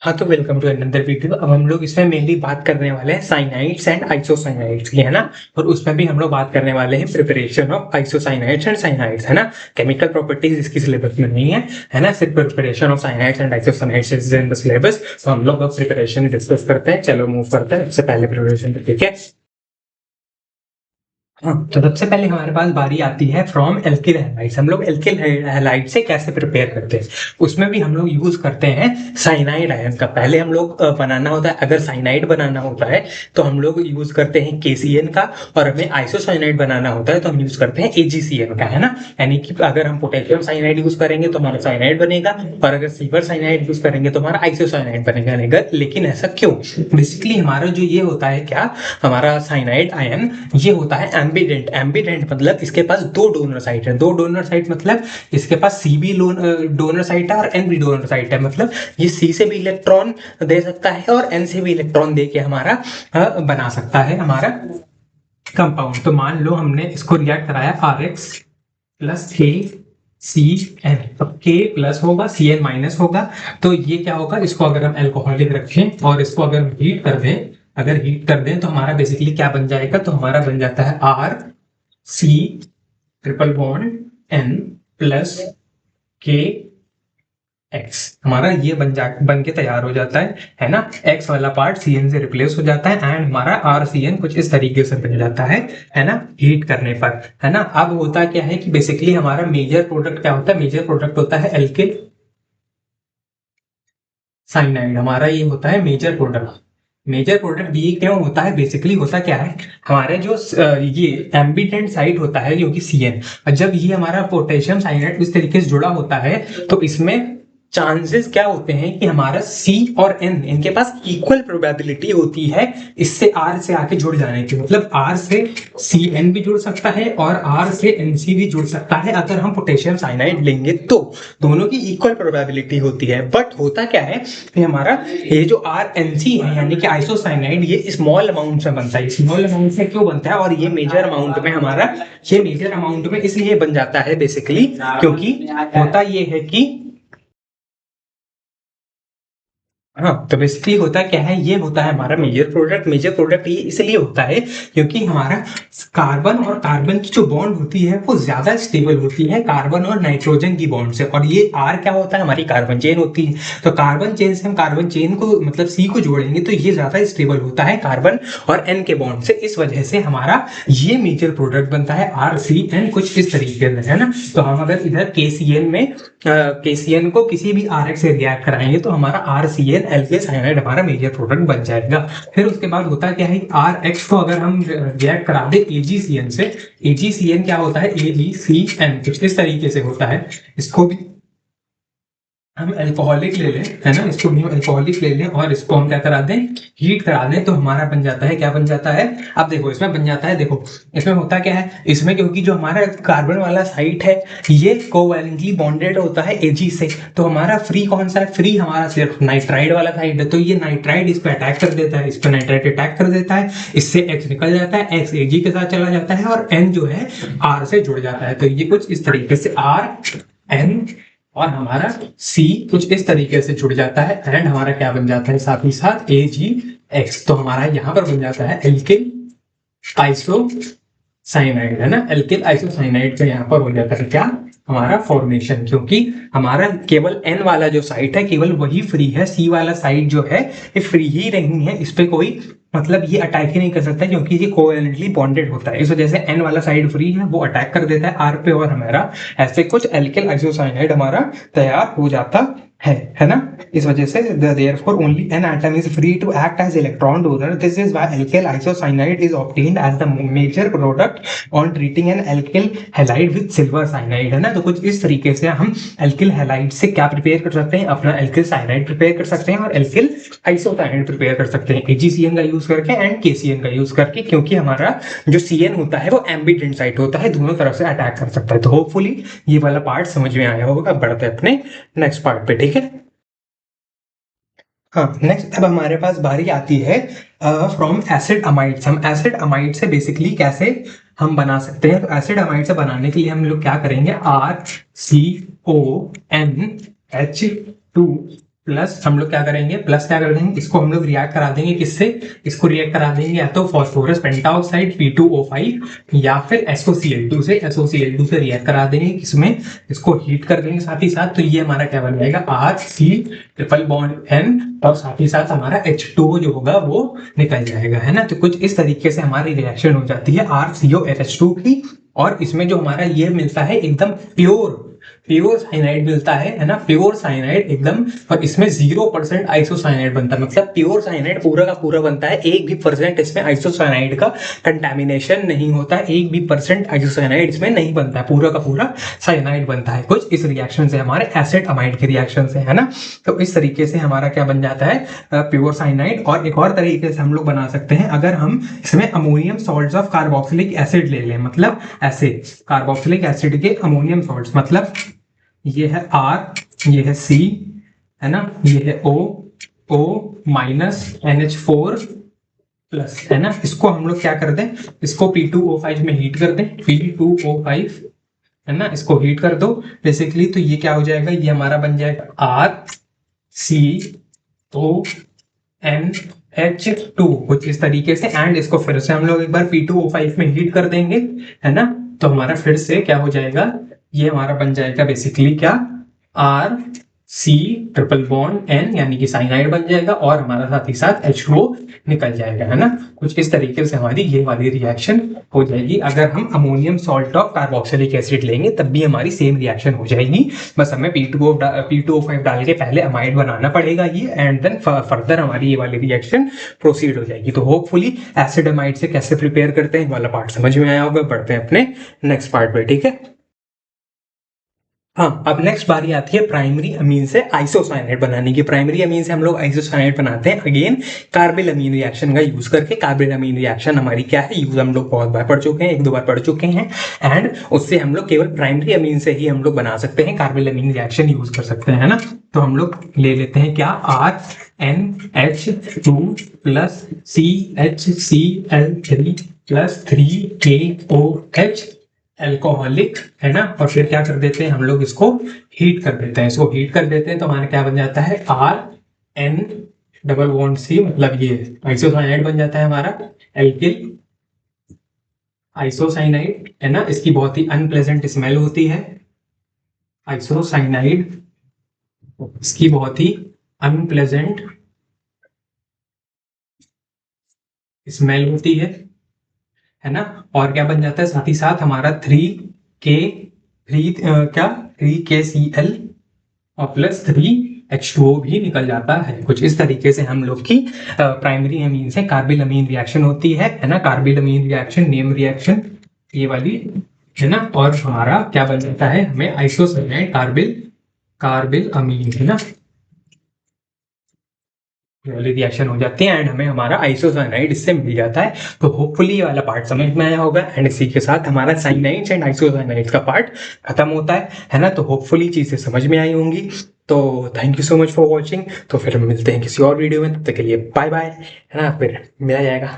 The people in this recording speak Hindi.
हाँ, तो वेलकम टू अनदर वीडियो। अब हम लोग इसमें मेनली बात करने वाले हैं साइनाइड्स एंड आइसोसाइनाइड्स की, है ना। और उसमें भी हम लोग बात करने वाले हैं प्रिपरेशन ऑफ आइसोसाइनाइड्स एंड साइनाइड्स, है ना। केमिकल प्रॉपर्टीज इसकी सिलेबस में नहीं है ना। सिर्फ preparation of cyanides and isocyanides is in the syllabus. तो हम लोग अब प्रिपरेशन डिस्कस करते हैं। चलो मूव करते हैं सबसे पहले प्रिपरेशन पे, ठीक है। हाँ, तो सबसे पहले हमारे पास बारी आती है फ्रॉम एल्किल हैलाइड्स। हम लोग एल्किल हैलाइड से कैसे प्रिपेयर करते हैं, उसमें भी हम लोग यूज करते हैं साइनाइड आयन का। पहले हम लोग बनाना होता है, अगर साइनाइड बनाना होता है तो हम लोग यूज करते हैं केसीएन का, और हमें आइसोसाइनाइड बनाना होता है तो हम यूज करते हैं एजीसीएन का, है ना। यानी कि अगर हम पोटेशियम साइनाइड यूज करेंगे तो हमारा साइनाइड बनेगा, और अगर सिल्वर साइनाइड यूज करेंगे तो हमारा आइसोसाइनाइड बनेगा। लेकिन ऐसा क्यों? बेसिकली हमारा जो ये होता है, क्या हमारा साइनाइड आयन ये होता है एम्बिडेंट। एम्बिडेंट मतलब इसके पास दो डोनर साइट है। दो डोनर साइट मतलब इसके पास सी भी डोनर साइट है और एन भी डोनर साइट है। मतलब ये सी से भी इलेक्ट्रॉन दे सकता है और एन से भी इलेक्ट्रॉन दे के हमारा बना सकता है हमारा कंपाउंड। तो मान लो हमने इसको रिएक्ट कराया आर एक्स प्लस के सी एन, तो के प्लस होगा सी एन माइनस होगा। तो ये क्या होगा, इसको अगर हम एल्कोहलिक रखें और इसको अगर हम हीट कर दें, अगर हीट कर दें तो हमारा बेसिकली क्या बन जाएगा, तो हमारा बन जाता है R C triple bond N plus K X. हमारा ये बन के तैयार हो जाता है ना। एक्स वाला पार्ट सी एन से रिप्लेस हो जाता है एंड हमारा आर सी एन कुछ इस तरीके से बन जाता है ना, हीट करने पर, है ना। अब होता क्या है कि बेसिकली हमारा मेजर प्रोडक्ट क्या होता है, मेजर प्रोडक्ट होता है एल्किल साइनाइड। हमारा ये होता है मेजर प्रोडक्ट। मेजर प्रोडक्ट ये क्यों होता है, बेसिकली होता क्या है, हमारे जो ये एम्बिडेंट साइट होता है जो कि सी एन, जब ये हमारा पोटेशियम साइनाइड इस तरीके से जुड़ा होता है तो इसमें चांसेस क्या होते हैं कि हमारा सी और एन इनके पास इक्वल प्रोबेबिलिटी होती है इससे आर से आके जुड़ जाने की। मतलब आर से सी एन भी जुड़ सकता है और आर से एन सी भी जुड़ सकता है अगर हम पोटेशियम साइनाइड लेंगे तो। दोनों की इक्वल प्रोबेबिलिटी होती है। बट होता क्या है कि हमारा ये जो आर एन सी है यानी कि आइसोसाइनाइड, ये स्मॉल अमाउंट में बनता है। स्मॉल अमाउंट में क्यों बनता है, और ये मेजर अमाउंट में हमारा, ये मेजर अमाउंट में इसलिए बन जाता है बेसिकली क्योंकि होता ये है कि, हाँ, तो बेसिकली होता क्या है, ये होता है हमारा मेजर प्रोडक्ट। मेजर प्रोडक्ट ये इसलिए होता है क्योंकि हमारा कार्बन और कार्बन की जो बॉन्ड होती है वो ज्यादा स्टेबल होती है कार्बन और नाइट्रोजन की बॉन्ड से। और ये आर क्या होता है, हमारी कार्बन चेन होती है। तो कार्बन चेन से हम कार्बन चेन को मतलब सी को जोड़ेंगे तो ये ज्यादा स्टेबल होता है कार्बन और एन के बॉन्ड से। इस वजह से हमारा ये मेजर प्रोडक्ट बनता है आर सी एन कुछ इस तरीके से, है ना। तो हम अगर इधर के सी एन में केसीएन को किसी भी आर एक्स से रिएक्ट कराएंगे तो हमारा R C N alkyl cyanide हमारा मेजर प्रोडक्ट बन जाएगा। फिर उसके बाद होता क्या है, आर एक्स को अगर हम रिएक्ट करा दे एजीसीएन से, एजीसीएन क्या होता है, एजीसीएन कुछ इस तरीके से होता है। इसको भी हम अल्कोहलिक ले लें, है ना, इसको भी हम अल्कोहलिक ले लें और इसको हम क्या करा दें, हीट करा दें, तो हमारा बन जाता है, क्या बन जाता है, अब देखो इसमें बन जाता है, देखो इसमें होता क्या है, इसमें क्योंकि जो हमारा कार्बन वाला साइट है ये कोवैलेंटली बॉन्डेड होता है एजी से, तो हमारा फ्री कौन सा है, फ्री हमारा सिर्फ नाइट्राइड वाला साइड है। तो ये नाइट्राइड इस पर अटैक कर देता है, इस पर नाइट्राइड अटैक कर देता है, इससे एक्स निकल जाता है, एक्स एजी के साथ चला जाता है और एन जो है आर से जुड़ जाता है। तो ये कुछ इस तरीके से आर एन और हमारा सी कुछ इस तरीके से जुड़ जाता है एंड हमारा क्या बन जाता है, साथ ही साथ ए जी एक्स। तो हमारा यहाँ पर बन जाता है एल्किल आइसो साइनाइड, है ना। एल्किल आइसोसाइनाइड का यहाँ पर हो जाता है क्या, हमारा फॉर्मेशन। क्योंकि हमारा केवल एन वाला जो साइट है केवल वही फ्री है, सी वाला साइट जो है ये फ्री ही नहीं है, इस पे कोई मतलब ये अटैक ही नहीं कर सकता क्योंकि ये कोवेलेंटली बॉन्डेड होता है। इस वजह से एन वाला साइड फ्री है, वो अटैक कर देता है आर पे और हमारा ऐसे कुछ एल्किल आइसोसाइनाइड हमारा तैयार हो जाता है ना। इस वजह से therefore only an atom is free to act as electron donor. This is why alkyl isocyanide is obtained as the major product on treating an alkyl halide with silver cyanide, है ना। तो कुछ इस तरीके से हम alkyl halide से क्या प्रिपेयर कर सकते हैं, अपना alkyl cyanide प्रिपेयर कर सकते हैं और alkyl isocyanide प्रिपेयर कर सकते हैं AgCN का यूज करके एंड KCN का यूज करके, क्योंकि हमारा जो CN होता है वो एम्बिडेंट साइट होता है, दोनों तरफ से अटैक कर सकता है। तो होपफुली ये वाला पार्ट समझ में आया होगा। बढ़ते हैं अपने नेक्स्ट पार्ट पे, ठीक है। हाँ, नेक्स्ट अब हमारे पास बारी आती है फ्रॉम एसिड अमाइड्स। हम एसिड अमाइड से बेसिकली कैसे हम बना सकते हैं, तो एसिड अमाइड से बनाने के लिए हम लोग क्या करेंगे, R C O N H two plus हम लोग क्या करेंगे, प्लस क्या कर देंगे, इसको हम लोग रिएक्ट करा देंगे किससे, इसको रिएक्ट करा देंगे या तो फॉस्फोरस पेंटाऑक्साइड P2O5 या फिर SOCl2 से, SOCl2 से रिएक्ट करा देंगे किसमें, इसको हीट कर देंगे साथ ही साथ। तो ये हमारा क्या बन जाएगा, RC ट्रिपल बॉन्ड N, और साथ ही साथ हमारा H2O जो होगा वो निकल जाएगा, है ना। तो कुछ इस तरीके से हमारी रिएक्शन हो जाती है RCONH2 की, और इसमें जो हमारा ये मिलता है एकदम प्योर साइनाइड मिलता है ना, प्योर साइनाइड एकदम। और इसमें 0% आइसोसाइनाइड बनता है, मतलब प्योर साइनाइड पूरा का पूरा बनता है, एक भी परसेंट इसमें आइसोसाइनाइड का कंटेमिनेशन नहीं होता, एक भी परसेंट आइसोसाइनाइड इसमें नहीं बनता है, पूरा का पूरा साइनाइड बनता है। कुछ इस रिएक्शन से हमारे एसिड अमाइड के रिएक्शन से, है ना। तो इस तरीके से हमारा क्या बन जाता है, प्योर साइनाइड। और एक और तरीके से हम लोग बना सकते हैं, अगर हम इसमें ammonium salts of carboxylic acid ले लें, मतलब ऐसे कार्बोक्सिलिक एसिड के अमोनियम सॉल्ट्स, मतलब ये है R, ये है C, है ना, ये है O माइनस NH4 प्लस, है ना। इसको हम लोग क्या कर दें, इसको P2O5 में हीट कर दें, P2O5, है ना, इसको हीट कर दो बेसिकली। तो ये क्या हो जाएगा, ये हमारा बन जाएगा RCONH2 कुछ इस तरीके से। एंड इसको फिर से हम लोग एक बार P2O5 में हीट कर देंगे, है ना। तो हमारा फिर से क्या हो जाएगा, ये हमारा बन जाएगा बेसिकली क्या, RC ट्रिपल बॉन्ड N, यानी कि साइनाइड बन जाएगा, और हमारा साथ ही साथ H2O निकल जाएगा, है ना। कुछ इस तरीके से हमारी ये वाली रिएक्शन हो जाएगी। अगर हम ammonium salt of carboxylic acid लेंगे तब भी हमारी सेम रिएक्शन हो जाएगी, बस हमें P2O5 डाल के पहले अमाइड बनाना पड़ेगा ये, एंड देन फर्दर हमारी ये वाली रिएक्शन प्रोसीड हो जाएगी। तो होपफुली एसिड अमाइड से कैसे प्रिपेयर करते हैं वाला पार्ट समझ में आया होगा। बढ़ते हैं अपने नेक्स्ट पार्ट पे, ठीक है। हाँ, अब नेक्स्ट बारी आती है प्राइमरी अमीन से आइसोसाइनाइड बनाने की। प्राइमरी अमीन से हम लोग आइसोसाइनाइड बनाते हैं अगेन कार्बिल अमीन रिएक्शन का यूज करके। कार्बिल अमीन रिएक्शन हमारी क्या है, यूज हम लोग बहुत बार पढ़ चुके हैं, एक दो बार पढ़ चुके हैं, एंड उससे हम लोग केवल प्राइमरी अमीन से ही हम लोग बना सकते हैं, कार्बिल अमीन रिएक्शन यूज कर सकते हैं, है ना। तो हम लोग ले लेते हैं क्या, RNH2 plus CHCl3 plus 3KOH alcoholic, है ना। और फिर क्या कर देते हैं हम लोग, इसको हीट कर देते हैं, इसको हीट कर देते हैं। तो हमारा क्या बन जाता है, RN डबल बॉन्ड C, मतलब ये आइसोसाइनाइड बन जाता है हमारा, एल्किल आइसोसाइनाइड, है ना। इसकी बहुत ही अनप्लेजेंट स्मेल होती है आइसोसाइनाइड, इसकी बहुत ही अनप्लेजेंट स्मेल होती है ना। और क्या बन जाता है, साथ ही साथ हमारा 3KCl और प्लस 3H2O भी निकल जाता है। कुछ इस तरीके से हम लोग की प्राइमरी अमीन से कार्बिल अमीन रिएक्शन होती है ना। कार्बिल अमीन रिएक्शन, नेम रिएक्शन ये वाली, है ना। और हमारा क्या बन जाता है, हमें आइसोसाइनाइड कार्बिल अमीन, है ना, वाली रिएक्शन हो जाती है, एंड हमें हमारा आइसोसाइनाइड इससे मिल जाता है। तो होपफुली ये वाला पार्ट समझ में आया होगा, एंड इसी के साथ हमारा साइनाइड्स एंड आइसोसाइनाइड्स का पार्ट खत्म होता है ना। तो होपफुली चीजें समझ में आई होंगी। तो thank you so much for watching. तो फिर मिलते हैं किसी और वीडियो में, तब तक के लिए बाय बाय, है ना, फिर मिला जाएगा।